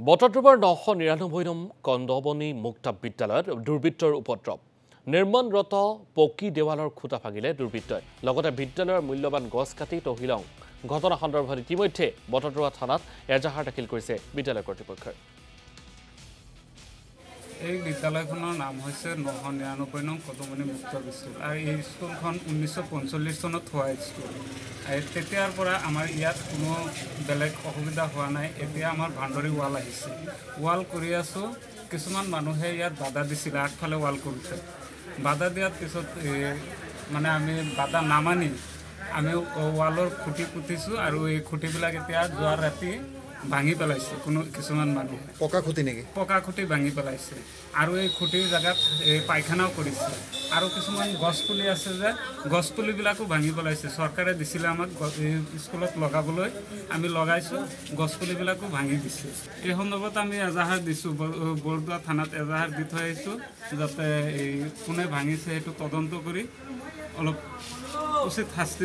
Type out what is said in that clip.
বটদ্ৰৱাৰ 999 নং কন্দবনী মুক্ত বিদ্যালয়ত দুৰ্বৃত্তৰ উপদ্ৰৱ নিৰ্মাণৰত পকী দেৱালৰ খুঁটা ভাঙিলে দুৰ্বৃত্তই লগতে বিদ্যালয়ৰ মূল্যৱান গছ কাটি তহিলং ঘটনা সন্দৰ্ভত ইতিমধ্যে বটদ্ৰৱা থানাত এজাহাৰ দাখিল কৰিছে বিদ্যালয় কৰ্তৃপক্ষই এই বিদ্যালয়খনৰ নাম হৈছে 999 নং কদমনী মুক্ত বিদ্যালয় আৰু এই স্কুলখন 1945 চনত হোৱা স্কুল তেতিয়াৰ পৰা আমাৰ ইয়াত কোনো বেলেগ অসুবিধা হোৱা নাই এতিয়া আমাৰ ভাণ্ডাৰী ৱাল আহিছে ৱাল কৰি আছো কিছুমান মানুহে ইয়াত বাধা দিছিল আগফালে ৱাল কৰোঁতে বাধা দিয়াৰ পিছত মানে আমি বাধা নামানি আমি ৱালৰ খুঁটি পুতিছোঁ আৰু এই খুঁটিবিলাক এতিয়া যোৱা ৰাতি ভাঙি পেলাইছে কোনো কিছুমান মানুহ পকা খুঁটি নেকি পকা খুঁটি ভাঙি পেলাইছে আৰু এই খুঁটিৰ জায়গাত পায়খানাও কৰিছে আৰু কিছুমান গছপুলি আছে যে গছপুলিবিলাকো ভাঙি পেলাইছে চৰকাৰে দিছিলে আমাক স্কুলত লগাবলৈ আমি লগাইছোঁ গছপুলিবিলাকো ভাঙি দিছে এই সন্দৰ্ভত আমি এজাহাৰ দিছোঁ বৰদোৱা থানাত এজাহাৰ দি থৈ আহিছোঁ যাতে এই কোনে ভাঙিছে সেইটো তদন্ত কৰি অলপ উচিত শাস্তি